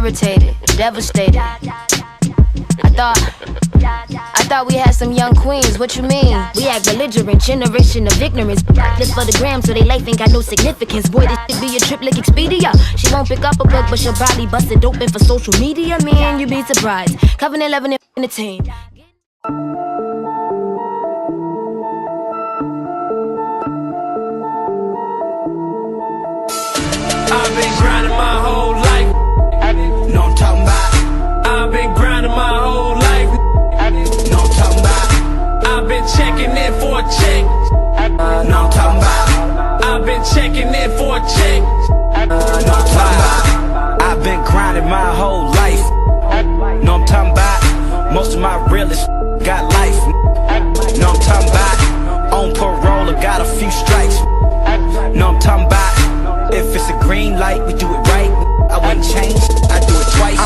irritated, devastated. I thought we had some young queens, what you mean? We act belligerent, generation of ignorance. This for the gram, so they life ain't got no significance. Boy, this should be a trip like Expedia. She won't pick up a book, but she'll probably bust it open for social media. Man, you be surprised. Covenant 11 in the team. I've been grinding my whole life. Know I'm talking about. I've been grinding my whole life. Know I'm talking about. I've been checking in for a check. Know I'm talking about. I've been checking in for a check. Know I'm talking about. I've been grinding my whole life. Know I'm talking about. Most of my realest got life. Know I'm talking about. On parole, I got a few strikes. Know I'm talking about. If it's a green light, we do it right. I wouldn't change, I do it twice.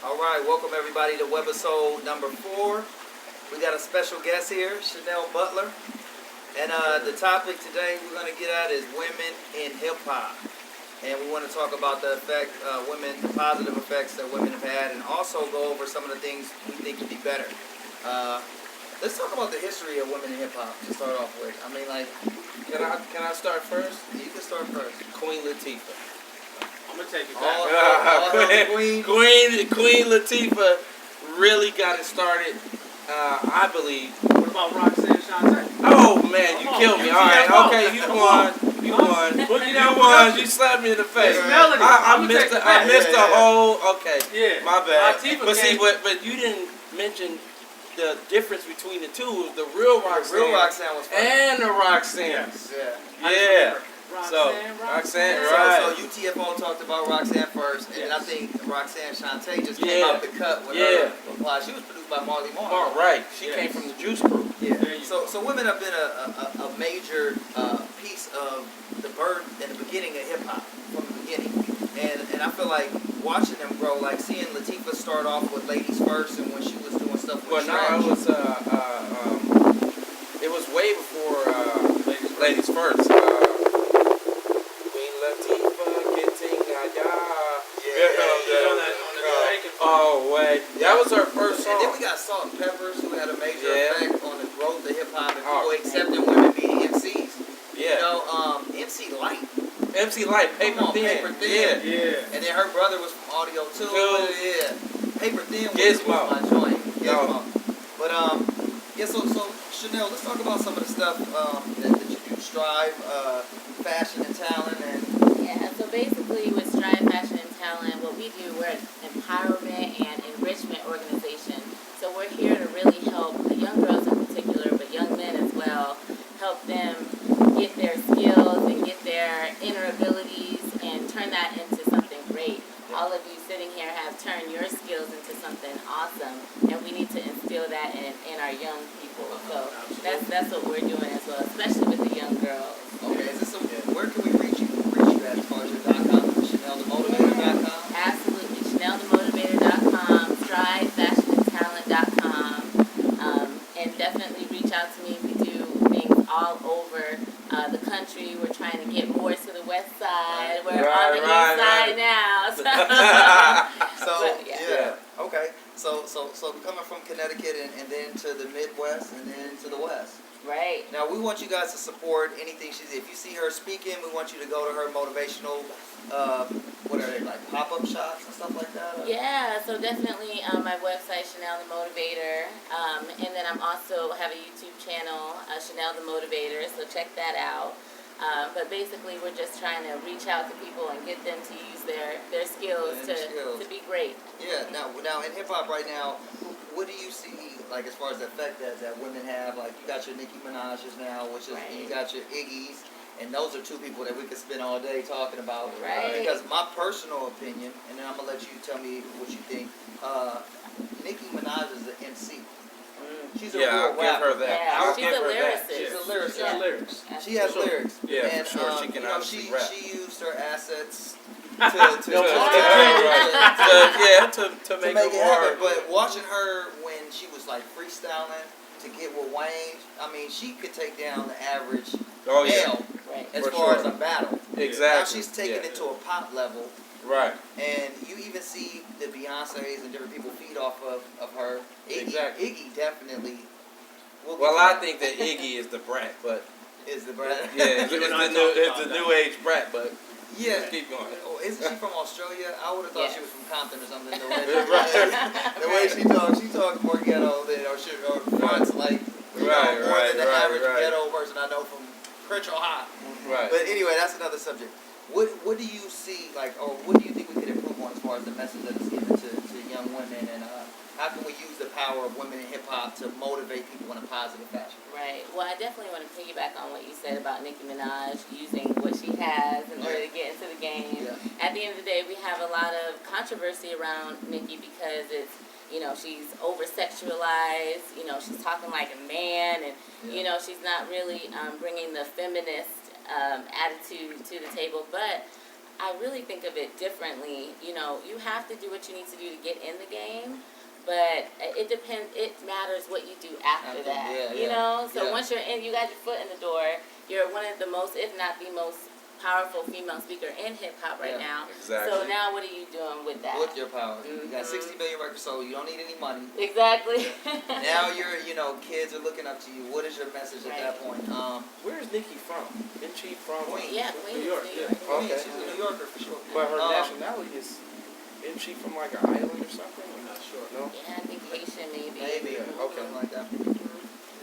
Alright, welcome everybody to Webisode number 4. We got a special guest here, Chanel Butler. And the topic today we're going to get at is women in hip-hop. And we want to talk about the effect, the positive effects that women have had, and also go over some of the things we think could be better. Let's talk about the history of women in hip-hop to start off with. I mean, like... Can I start first? You can start first. Queen Latifah. I'm gonna take it back. Queen Latifah really got it started. I believe. What about Roxanne Shante? Oh man, you killed me. All right, okay, you won. You won. You won. You slapped me in the face. Melody. I missed the whole. Okay. Yeah. My bad. Latifah But see, but you didn't mention the difference between the two. The real Roxanne. The real Roxanne was funny. And the Roxanne. Yes. Yeah. Roxanne, right. So UTFO talked about Roxanne first, and I think Roxanne Shante just came Yeah. out the cut with her reply. She was produced by Marley Marl. Oh, right. She came from the Juice Crew. Yeah. So women have been a major piece of the birth and the beginning of hip hop from the beginning, and I feel like watching them grow, like seeing Latifah start off with Ladies First, and when she was doing stuff with Well, no, it was way before Ladies First. Queen Latifah getting Oh wait, that was her first song. And then we got Salt and Peppers, who had a major effect on the growth of hip hop and people accepting women being MCs. Yeah. You know, MC Light. MC Light, Paper Thin. Yeah. And then her brother was from Audio too. Yeah. Paper Thin was my joint. Gizmo. But so Chanel, let's talk about some of the stuff that you do. Strive, Fashion and Talent, and so basically with Strive Fashion and Talent, what we do, we're an empowerment and enrichment organization. So we're here to really help the young girls in particular, but young men as well, help them get their skills and get their inner abilities and turn that into something great. All of you sitting here have turned your skills into something awesome, and we need to instill that in our young people. So that's what we're doing as well, especially with the young girls. Okay, where can we reach you? At .com, ChanelTheMotivator.com? Absolutely, ChanelTheMotivator.com, StriveFashionandTalent.com, and definitely reach out to me. We do things all over the country. We're trying to get more to the west side. We're on the east side now. Okay. So coming from Connecticut and then to the Midwest and then to the West. Right. Now we want you guys to support anything she's. If you see her speaking, we want you to go to her motivational. What are they, like pop-up shops and stuff like that? Yeah. So definitely my website, Chanel the Motivator, and then I'm also have a YouTube channel, Chanel the Motivator. So check that out. But basically, we're just trying to reach out to people and get them to use their skills to be great. Yeah. Now in hip hop right now, what do you see like as far as the effect that women have? Like you got your Nicki Minaj's now, which is you got your Iggy's, and those are two people that we could spend all day talking about. Right. Because my personal opinion, and then I'm gonna let you tell me what you think. Nicki Minaj is an MC. She's a real rapper. Give her that. Yeah, I'll she's give a her lyricist. that. She's a lyricist. She has lyrics. She has lyrics. Yeah, and, for sure. She can obviously rap. She used her assets to make it it happen. work. But watching her when she was like freestyling to get with Wayne, I mean, she could take down the average male as far as a battle. Exactly. Now she's taking it to a pop level, Right. And you even see the Beyoncés and different people feed off of her. Exactly. Iggy definitely. Well, I think that Iggy is the brat, but is the brat. yeah, it's the new age brat, but yeah. let's keep going. Oh, isn't she from Australia? I would have thought she was from Compton or something. The way she talks more ghetto than or fronts like more than the average ghetto person I know from Crenshaw High. Right. But anyway, that's another subject. What do you see or what do you think we could improve on as far as the message that is given to young women, and how can we use the power of women in hip hop to motivate people in a positive fashion? Right. Well, I definitely want to piggyback on what you said about Nicki Minaj using what she has in order to get into the game. Yeah. At the end of the day, we have a lot of controversy around Nicki because it's, she's over-sexualized, she's talking like a man, and, she's not really bringing the feminist attitude to the table. But I really think of it differently. You have to do what you need to do to get in the game. But it depends. It matters what you do after that. So once you're in, you got your foot in the door. You're one of the most, if not the most powerful female speaker in hip hop right now. Exactly. So now, what are you doing with that? With your power, you got 60 million records sold. You don't need any money. Exactly. Now kids are looking up to you. What is your message at that point? Where is Nicki from? Isn't she from Queens? Yeah, Queens, New York. Okay, she's a New Yorker for sure. But her nationality is. Isn't she from like an island or something? I'm not sure. No. Yeah, I think Haitian maybe. Maybe. Okay. Something like that.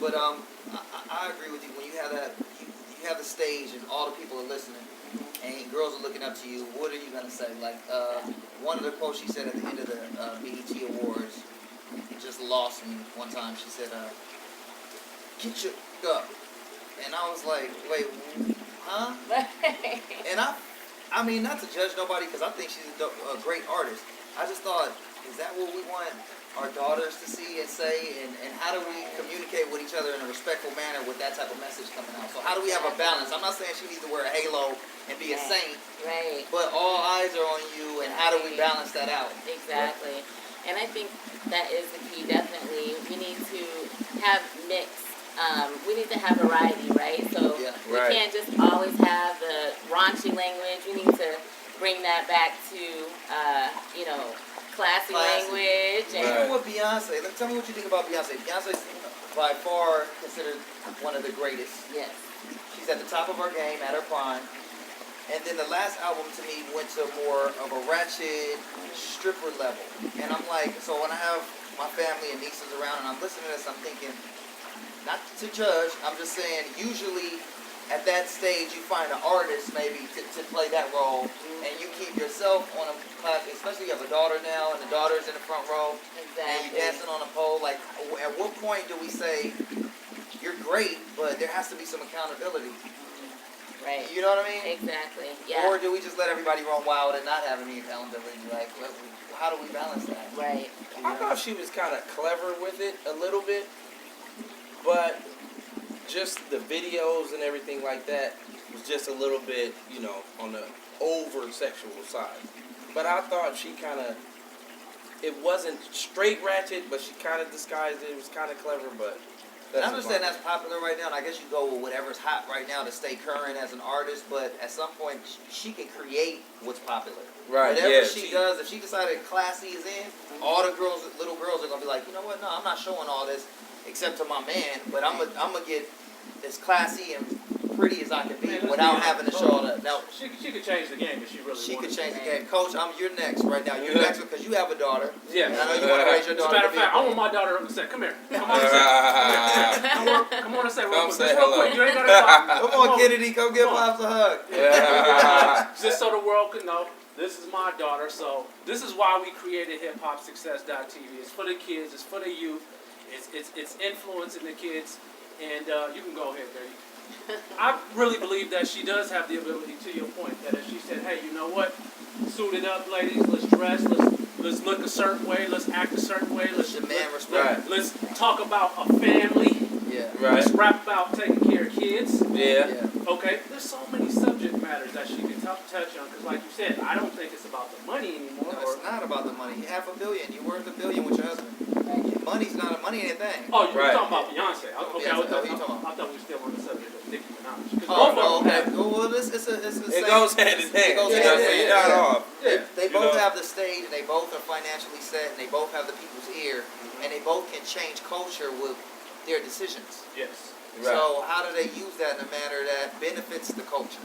But I agree with you. When you have that, you have the stage and all the people are listening, and girls are looking up to you. What are you gonna say? Like one of the quotes she said at the end of the BET Awards, just lost me one time. She said, "Get your up," and I was like, "Wait, huh?" And I mean, not to judge nobody because I think she's a great artist. I just thought, is that what we want our daughters to see and say? And how do we communicate with each other in a respectful manner with that type of message coming out? So how do we have a balance? I'm not saying she needs to wear a halo and be a saint. Right. But all eyes are on you, and how do we balance that out? Exactly. And I think that is the key, definitely. We need to have mixed. We need to have variety, right? So we can't just always have the raunchy language. We need to bring that back to, classy language. And even with Beyonce, tell me what you think about Beyonce. Beyonce's by far considered one of the greatest. Yes. She's at the top of her game, at her prime. And then the last album to me went to more of a ratchet stripper level. And I'm like, so when I have my family and nieces around and I'm listening to this, I'm thinking, not to judge, I'm just saying usually at that stage you find an artist maybe to play that role, and you keep yourself on a class, especially you have a daughter now and the daughter's in the front row, and you're dancing on a pole. Like, at what point do we say, you're great, but there has to be some accountability? Right. You know what I mean? Exactly. Yeah. Or do we just let everybody run wild and not have any accountability? Like, how do we balance that? Right. I thought she was kind of clever with it a little bit, but just the videos and everything like that was just a little bit, on the over sexual side. But I thought she kind of, it wasn't straight ratchet, but she kind of disguised it. It was kind of clever, but. I understand that's popular right now, and I guess you go with whatever's hot right now to stay current as an artist, but at some point, she can create what's popular. Right, Whatever she does, if she decided classy is in, all the little girls are going to be like, you know what, no, I'm not showing all this except to my man, but I'm gonna get as classy and pretty as I can be without having to show all that. Now, she could change the game if she really wanted. She could change the game. Coach, you're next right now. You're next because you have a daughter. Yeah. And I know you want to raise your daughter. As a matter of fact, I want my daughter to say, come here. Come on and say. Come on and say real quick. Just real quick. You ain't got to talk. Come on, Kennedy. Come give Pops a hug. Just so the world can know, this is my daughter. So this is why we created HipHopSuccess.tv. It's for the kids. It's for the youth. It's influencing the kids. And you can go ahead, baby. I really believe that she does have the ability, to your point, that if she said, hey, you know what? Suit it up, ladies. Let's dress. Let's look a certain way. Let's act a certain way. Let's demand respect. Let's talk about a family. Yeah. Right. Let's rap about taking care of kids. Yeah. Okay. There's so many subject matters that she can touch on. Because like you said, I don't think it's about the money anymore. No, it's not about the money. $500 million. You're worth $1 billion with your husband. Money's not a money anything. Oh, you're talking about Beyonce. I thought we were still on the subject of Nicki Minaj. Oh, no, okay. Well, it's a it goes hand in hand. It goes hand in hand. You're not off. Yeah. have the stage, and they both are financially set, and they both have the people's ear, and they both can change culture with their decisions. Yes. Right. So how do they use that in a manner that benefits the culture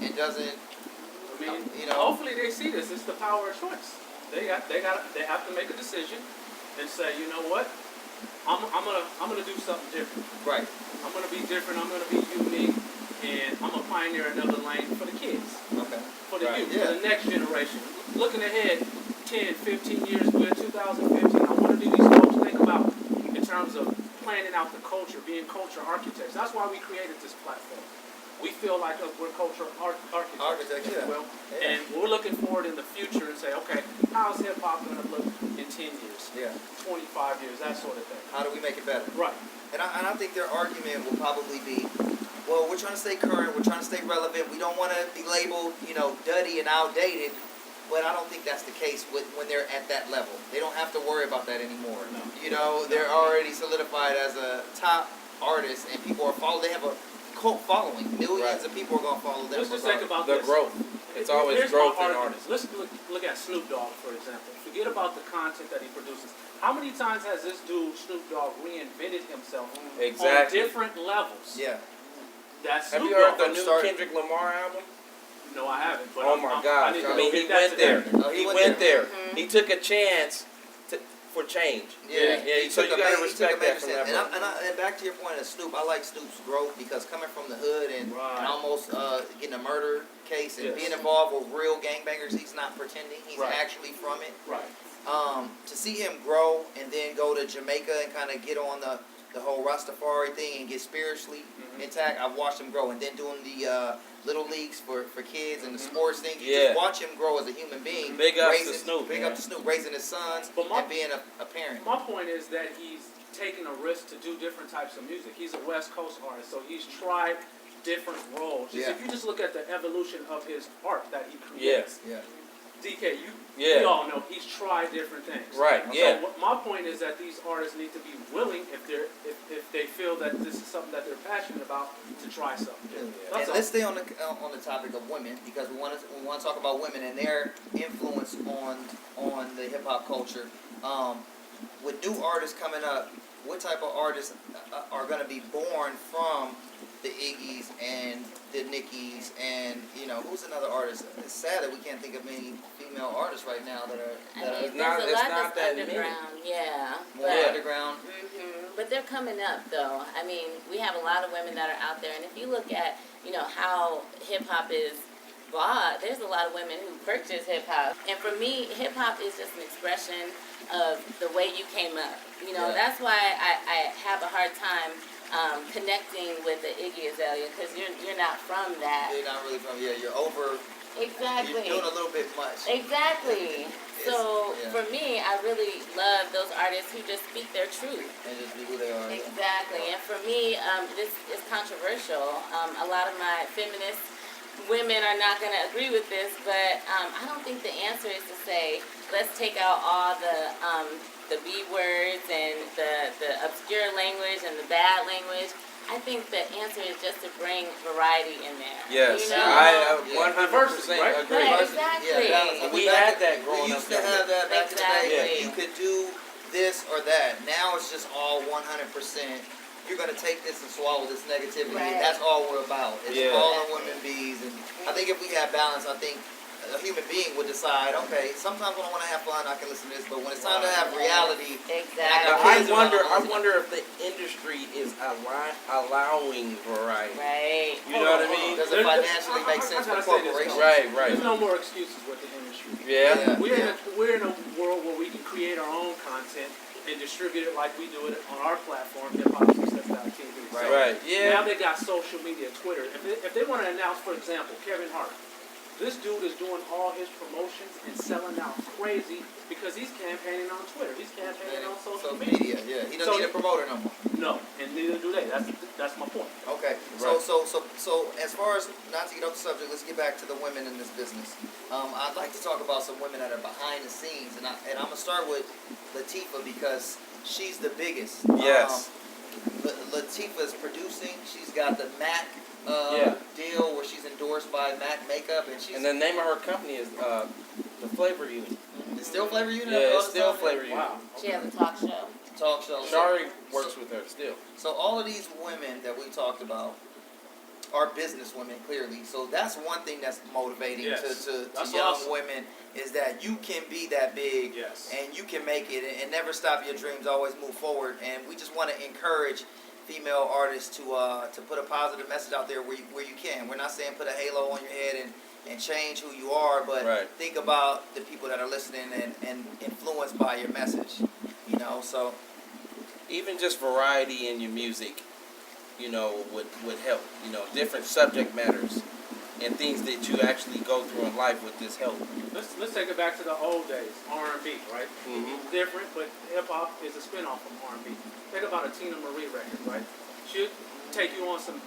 and doesn't, I mean, you know? hopefully they see this. It's the power of choice. They have to make a decision and say, you know what, I'm gonna do something different. Right. I'm gonna be different. I'm gonna be unique, and I'm gonna pioneer another lane for the kids, Okay. for the youth, Yeah. for the next generation. Looking ahead, 10, 15 years, we're in 2015. I want to do these folks think about in terms of planning out the culture, being culture architects. That's why we created this platform. We feel like we're culture architects, Architects, if yeah. you will. Yeah. And we're looking forward in the future and say, okay, how's hip hop going to look in 10 years, Yeah. 25 years, that sort of thing. How do we make it better? Right. And I think their argument will probably be, well, we're trying to stay current, we're trying to stay relevant, we don't want to be labeled, duddy and outdated. But I don't think that's the case when they're at that level. They don't have to worry about that anymore. No. They're already solidified as a top artist, and people are following. They have a cult following. Millions of people are going to follow them. Let's just think about The this. growth. It's always Here's growth my in argument. artists. Let's look at Snoop Dogg, for example. Forget about the content that he produces. How many times has this dude, Snoop Dogg, reinvented himself on Exactly. different levels? Yeah. That's Have Snoop you heard Dogg. the new started- Kendrick Lamar album? No, I haven't. But Oh my gosh! need to I mean, go he get that went there. today. Oh, He went there. He took a chance for change. Yeah. So you gotta respect that from that And, brother. and back to your point of Snoop, I like Snoop's growth because coming from the hood and Right. almost getting a murder case and Yes. being involved with real gangbangers, he's not pretending. He's Right. actually from it. Right. To see him grow and then go to Jamaica and kind of get on the whole Rastafari thing and get spiritually intact, I've watched him grow. And then doing the little leagues for kids and the sports thing, you just watch him grow as a human being. Big ups to Snoop, Big man. up to Snoop, raising his sons But my- and being a parent. My point is that he's taking a risk to do different types of music. He's a West Coast artist, so he's tried different roles. Yeah. If you just look at the evolution of his art that he creates, Yeah. DK, we Yeah. all know he's tried different things. Right. So Yeah. my point is that these artists need to be willing, if they feel that this is something that they're passionate about, to try something. And That's all. let's stay on the topic of women because we want to talk about women and their influence on the hip hop culture. With new artists coming up, what type of artists are going to be born from the Iggy's and the Nickies and who's another artist? It's sad that we can't think of many female artists right now that are There's not- a it's lot not that's that many. underground, yeah. more But, underground. but they're coming up though. I mean, we have a lot of women that are out there, and if you look at, how hip hop is bought, there's a lot of women who purchase hip hop. And for me, hip hop is just an expression of the way you came up. Yeah. That's why I have a hard time connecting with the Iggy Azalea, because you're not from that. They're not really from you're over. Exactly. You're doing a little bit much. Exactly. So yeah. for me, I really love those artists who just speak their truth. And just be who they are. Exactly. And for me, this is controversial. A lot of my feminist women are not going to agree with this, but I don't think the answer is to say, let's take out all the B words and the obscure language and the bad language. I think the answer is just to bring variety in there. Yes, I 100% Right, agree. exactly. We had that growing We up. used to have that back in the day. Exactly. You could do this or that. Now it's just all 100%. You're going to take this and swallow this negativity. Right. That's all we're about. It's Yeah. all the women bees. And I think if we have balance, I think a human being would decide, okay, sometimes when I want to have fun, I can listen to this. But when it's time to have reality, Exactly. I kids around, wonder. I listen. wonder if the industry is allowing variety. Right. You know what I mean? Does it financially make sense for corporations? Right. There's no more excuses with the industry. Yeah. We're in a world where we can create our own content and distribute it like we do it on our platform, hiphopsuccess.tv. Right. Yeah. Now they got social media, Twitter. If they want to announce, for example, Kevin Hart, this dude is doing all his promotions and selling out crazy because he's campaigning on Twitter. He's campaigning on social media. Yeah. He doesn't need a promoter no more. No, and neither do they. That's my point. Okay. Right. So as far as not to get off the subject, let's get back to the women in this business. I'd like to talk about some women that are behind the scenes, and I'm gonna start with Latifah because she's the biggest. Yes. Latifah's producing. She's got the MAC deal where she's endorsed by MAC Makeup, and she's And the name of her company is The Flavor Unit. It's still Flavor Unit? Yeah, it's Oh, still it's Flavor Unit. Wow. She has a talk show. Talk show. Shari works with her still. So all of these women that we talked about are business women, clearly. So that's one thing that's motivating Yes. to That's young awesome. women is that you can be that big Yes. and you can make it and never stop your dreams, always move forward. And we just want to encourage female artists to put a positive message out there where you can. We're not saying put a halo on your head and change who you are, but Right. think about the people that are listening and influenced by your message. You know, so Even just variety in your music, would help. Different subject matters and things that you actually go through in life with this help. Let's take it back to the old days, R&B, right? Mhm. Different, but hip hop is a spin-off from R&B. Think about a Tina Marie record, right? She'll take you on some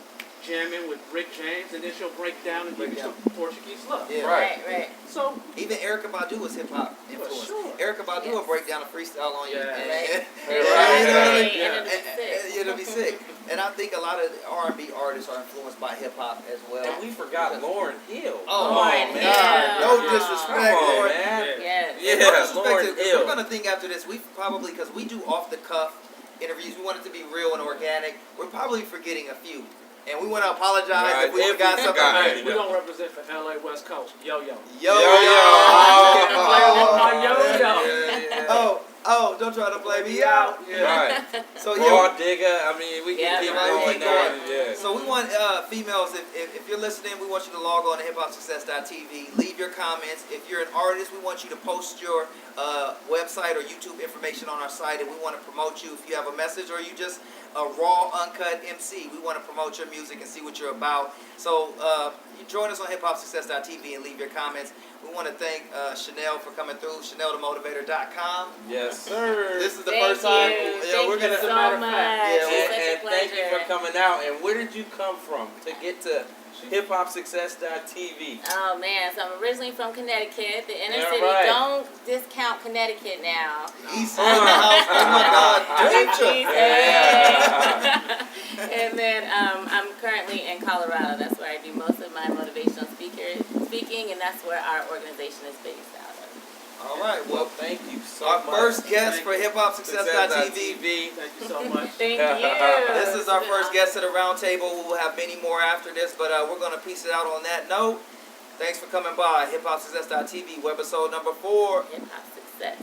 jamming with Rick James, and then she'll break down and give you some Portuguese love. yeah. Right. So Even Erykah Badu was hip hop influenced. sure. Erykah Badu will Yes. break down a freestyle on you. Yeah. And, Right. and- Right. Yeah. And it'll be sick. it'll be sick. And I think a lot of R&B artists are influenced by hip hop as well. And we forgot Lauryn Hill. Oh, Lauryn my Hill. God. No Come disrespect, Come on, Lord. man. Yes. Yeah, No disrespect Lauryn to- Hill. We're going to think after this, we probably, because we do off-the-cuff interviews, we want it to be real and organic. We're probably forgetting a few. And we want to apologize Right, if we if forgot we something. forgot hey, it. we don't represent for LA West Coast. Yo. Yo, Yo, yo. yo. Yeah. Oh, don't try to play me out. Right. So, Raw digger. I mean, we can Yeah, keep right, going keep now. going. Yeah. So we want females, if you're listening, we want you to log on to hiphopsuccess.tv. Leave your comments. If you're an artist, we want you to post your website or YouTube information on our site, and we want to promote you. If you have a message or you just a raw, uncut MC, we want to promote your music and see what you're about. So you join us on hiphopsuccess.tv and leave your comments. We want to thank Chanel for coming through, ChanelTheMotivator.com. Yes, sir. This is the Thank first time. you. Yeah, Thank we're you gonna. so matter of much. fact, yeah, It's such a And thank you pleasure. for coming out. And where did you come from to get to hiphopsuccess.tv? Oh man, so I'm originally from Connecticut, the inner Yeah, city. right. Don't discount Connecticut now. East Side House. Oh my God, danger. Yeah. And then I'm currently in Colorado. That's where I do most of my motivational speaking, and that's where our organization is based out of. All right. Well, Thank you so our much. first guest for hiphopsuccess.tv. Thank you so much. Thank you. This is our It's been first awesome. guest to the roundtable. We will have many more after this, but we're going to piece it out on that note. Thanks for coming by. hiphopsuccess.tv, webisode number 4. Hip Hop Success.